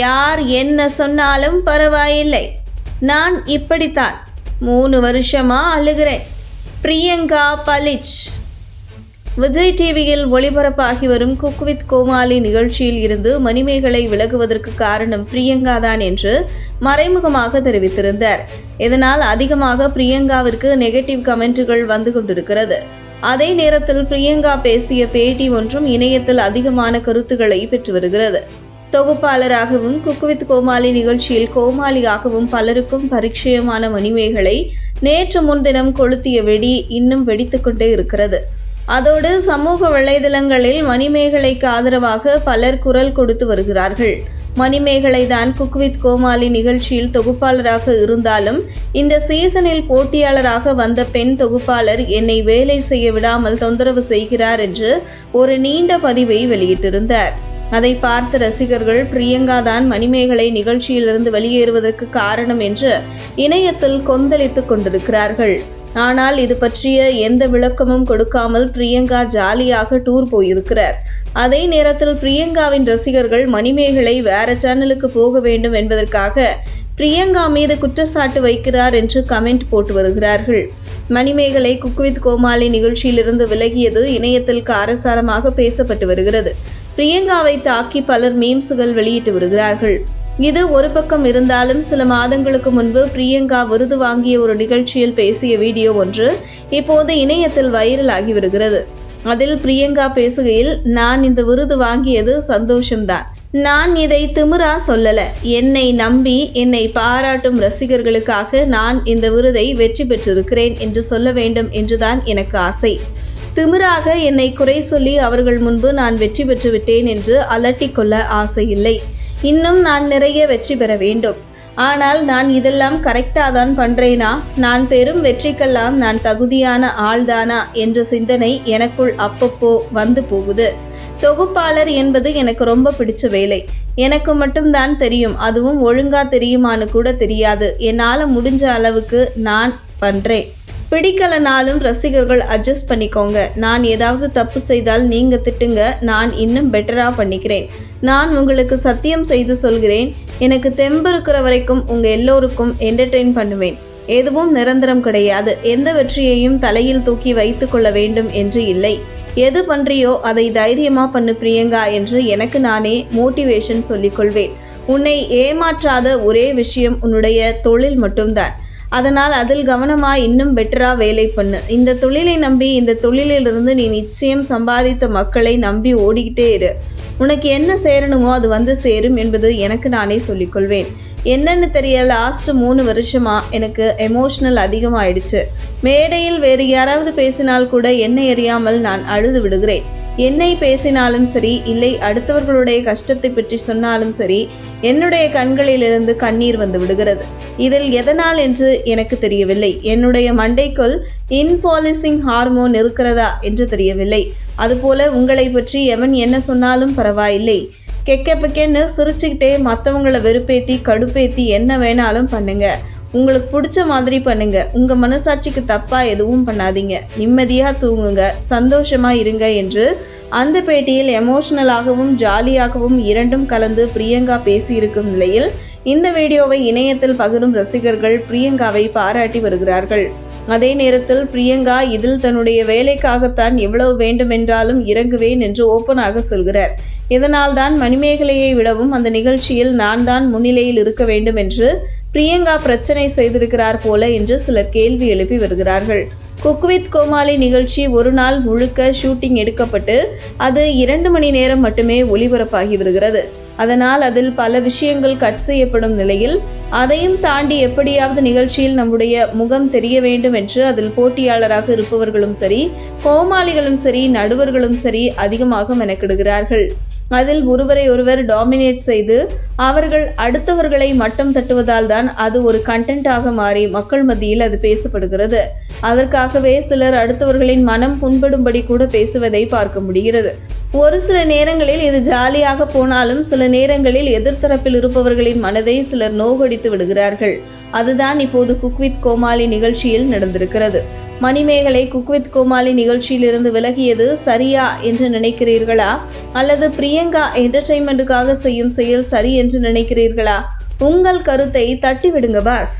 யார் என்ன சொன்னாலும் பரவாயில்லை, நான் இப்படித்தான் 3 வருஷமா அழுகிறேன். பிரியங்கா பலிச். விஜய் டிவியில் ஒளிபரப்பாகி வரும் குக் வித் கோமாளி நிகழ்ச்சியில் இருந்து மணிமேகலை விலகுவதற்கு காரணம் பிரியங்கா தான் என்று மறைமுகமாக தெரிவித்திருந்தார். இதனால் அதிகமாக பிரியங்காவிற்கு நெகட்டிவ் கமெண்ட்டுகள் வந்து கொண்டிருக்கிறது. அதே நேரத்தில் பிரியங்கா பேசிய பேட்டி ஒன்றும் இணையத்தில் அதிகமான கருத்துக்களை பெற்று வருகிறது. தொகுப்பாளராகவும் குக் வித் கோமாளி நிகழ்ச்சியில் கோமாளியாகவும் பலருக்கும் பரிச்சயமான மணிமேகலை நேற்று முன்தினம் கொளுத்திய வெடி இன்னும் வெடித்துக்கொண்டே இருக்கிறது. அதோடு சமூக வலைதளங்களில் மணிமேகலைக்கு ஆதரவாக பலர் குரல் கொடுத்து வருகிறார்கள். மணிமேகலை தான் குக் வித் கோமாளி நிகழ்ச்சியில் தொகுப்பாளராக இருந்தாலும் இந்த சீசனில் போட்டியாளராக வந்த பெண் தொகுப்பாளர் என்னை வேலை செய்ய விடாமல் தொந்தரவு செய்கிறார் என்று ஒரு நீண்ட பதிவை வெளியிட்டிருந்தார். அதை பார்த்த ரசிகர்கள் பிரியங்கா தான் மணிமேகலை நிகழ்ச்சியிலிருந்து வெளியேறுவதற்கு காரணம் என்று இணையத்தில் கொந்தளித்துக் கொண்டிருக்கிறார்கள். ஆனால் இது பற்றிய எந்த விளக்கமும் கொடுக்காமல் பிரியங்கா ஜாலியாக டூர் போயிருக்கிறார். அதே நேரத்தில் பிரியங்காவின் ரசிகர்கள் மணிமேகலை வேற சேனலுக்கு போக வேண்டும் என்பதற்காக பிரியங்கா மீது குற்றச்சாட்டு வைக்கிறார் என்று கமெண்ட் போட்டு வருகிறார்கள். மணிமேகலை குக் வித் கோமாளி நிகழ்ச்சியிலிருந்து விலகியது இணையத்தில் காரசாரமாக பேசப்பட்டு வருகிறது. பிரியங்காவை தாக்கி பலர் மீம்ஸுகள் வெளியிட்டு வருகிறார்கள். இது ஒரு பக்கம் இருந்தாலும் சில மாதங்களுக்கு முன்பு பிரியங்கா விருது வாங்கிய ஒரு நிகழ்ச்சியில் பேசிய வீடியோ ஒன்று இப்போது இணையத்தில் வைரல் ஆகி வருகிறது. அதில் பிரியங்கா பேசுகையில், நான் இந்த விருது வாங்கியது சந்தோஷம்தான். நான் இதை திமிரா சொல்லல. என்னை நம்பி என்னை பாராட்டும் ரசிகர்களுக்காக நான் இந்த விருதை வெற்றி பெற்றிருக்கிறேன் என்று சொல்ல வேண்டும் என்றுதான் எனக்கு ஆசை. திமிராக என்னை குறை சொல்லி அவர்கள் முன்பு நான் வெற்றி பெற்று விட்டேன் என்று அலட்டிக்கொள்ள ஆசை இல்லை. இன்னும் நான் நிறைய வெற்றி பெற வேண்டும். ஆனால் நான் இதெல்லாம் கரெக்டாக தான் பண்றேனா, நான் பெரும் வெற்றிக்கெல்லாம் நான் தகுதியான ஆள்தானா என்ற சிந்தனை எனக்குள் அப்பப்போ வந்து போகுது. தொகுப்பாளர் என்பது எனக்கு ரொம்ப பிடிச்ச வேலை. எனக்கு மட்டும்தான் தெரியும், அதுவும் ஒழுங்கா தெரியுமான்னு கூட தெரியாது. என்னால் முடிஞ்ச அளவுக்கு நான் பண்றேன். பிடிக்கலனாலும் ரசிகர்கள் அட்ஜஸ்ட் பண்ணிக்கோங்க. நான் ஏதாவது தப்பு செய்தால் நீங்க திட்டுங்க, நான் இன்னும் பெட்டரா பண்ணிக்கிறேன். நான் உங்களுக்கு சத்தியம் செய்து சொல்கிறேன், எனக்கு தெம்பு இருக்கிற வரைக்கும் உங்க எல்லோருக்கும் என்டர்டெயின் பண்ணுவேன். எதுவும் நிரந்தரம் கிடையாது. எந்த வெற்றியையும் தலையில் தூக்கி வைத்து கொள்ள வேண்டும் என்று இல்லை. எது பண்றியோ அதை தைரியமா பண்ணு பிரியங்கா என்று எனக்கு நானே மோட்டிவேஷன் சொல்லிக்கொள்வேன். உன்னை ஏமாற்றாத ஒரே விஷயம் உன்னுடைய தொழில் மட்டும்தான். அதனால் அதில் கவனமா இன்னும் பெட்டரா வேலை பண்ணு. இந்த தொழிலை நம்பி, இந்த தொழிலிலிருந்து நீ நிச்சயம் சம்பாதித்த மக்களை நம்பி ஓடிக்கிட்டே இரு. உனக்கு என்ன சேரணுமோ அது வந்து சேரும் என்பது எனக்கு நானே சொல்லிக்கொள்வேன். என்னன்னு தெரிய லாஸ்ட் 3 வருஷமா எனக்கு எமோஷனல் அதிகமாயிடுச்சு. மேடையில் வேறு யாராவது பேசினால் கூட என்னை அறியாமல் நான் அழுது விடுகிறேன். என்னை பேசினாலும் சரி, இல்லை அடுத்தவர்களுடைய கஷ்டத்தை பற்றி சொன்னாலும் சரி, என்னுடைய கண்களிலிருந்து கண்ணீர் வந்து விடுகிறது. இதில் எதனால் என்று எனக்கு தெரியவில்லை. என்னுடைய மண்டைக்குள் இன்பாலிசிங் ஹார்மோன் இருக்கிறதா என்று தெரியவில்லை. அதுபோல உங்களை பற்றி எவன் என்ன சொன்னாலும் பரவாயில்லை, கெக்கன்னு சிரிச்சுக்கிட்டே மற்றவங்களை வெறுப்பேத்தி கடுப்பேத்தி என்ன வேணாலும் பண்ணுங்க. உங்களுக்கு பிடிச்ச மாதிரி பண்ணுங்க. உங்க மனசாட்சிக்கு தப்பா எதுவும் பண்ணாதீங்க. நிம்மதியா தூங்குங்க, சந்தோஷமா இருங்க என்று அந்த பேட்டியில் எமோஷனலாகவும் ஜாலியாகவும் இரண்டும் கலந்து பிரியங்கா பேசியிருக்கும் நிலையில் இந்த வீடியோவை இணையத்தில் பகிரும் ரசிகர்கள் பிரியங்காவை பாராட்டி வருகிறார்கள். அதே நேரத்தில் பிரியங்கா இதில் தன்னுடைய வேலைக்காகத்தான் எவ்வளவு வேண்டுமென்றாலும் இறங்குவேன் என்று ஓப்பனாக சொல்கிறார். இதனால் தான் மணிமேகலையை விடவும் அந்த நிகழ்ச்சியில் நான் தான் முன்னிலையில் இருக்க வேண்டும் என்று பிரியங்கா பிரச்சனை செய்திருக்கிறார் போல என்று சிலர் கேள்வி எழுப்பி வருகிறார்கள். குக் வித் கோமாளி நிகழ்ச்சி ஒரு நாள் முழுக்க ஷூட்டிங் எடுக்கப்பட்டு அது 2 மணி நேரம் மட்டுமே ஒளிபரப்பாகி வருகிறது. அதனால் அதில் பல விஷயங்கள் கட் செய்யப்படும் நிலையில் அதையும் தாண்டி எப்படியாவது நிகழ்ச்சியில் நம்முடைய முகம் தெரிய வேண்டும் என்று அதில் போட்டியாளராக இருப்பவர்களும் சரி, கோமாளிகளும் சரி, நடுவர்களும் சரி அதிகமாக மெனக்கிடுகிறார்கள். அதில் ஒருவரை ஒருவர் டாமினேட் செய்து அவர்கள் அடுத்தவர்களை மட்டம் தட்டுவதால் தான் அது ஒரு கண்டென்ட்டாக மாறி மக்கள் மத்தியில் அது பேசப்படுகிறது. அதற்காகவே சிலர் அடுத்தவர்களின் மனம் புண்படும்படி கூட பேசுவதை பார்க்க முடிகிறது. ஒரு சில நேரங்களில் இது ஜாலியாக போனாலும் சில நேரங்களில் எதிர்த்தரப்பில் இருப்பவர்களின் மனதை சிலர் நோகடித்து விடுகிறார்கள். அதுதான் இப்போது குக் வித் கோமாளி நிகழ்ச்சியில் நடந்திருக்கிறது. மணிமேகலை குக் வித் கோமாளி நிகழ்ச்சியிலிருந்து விலகியது சரியா என்று நினைக்கிறீர்களா அல்லது பிரியங்கா என்டர்டெயின்மெண்ட்டுக்காக செய்யும் செயல் சரி என்று நினைக்கிறீர்களா? உங்கள் கருத்தை தட்டிவிடுங்க பாஸ்.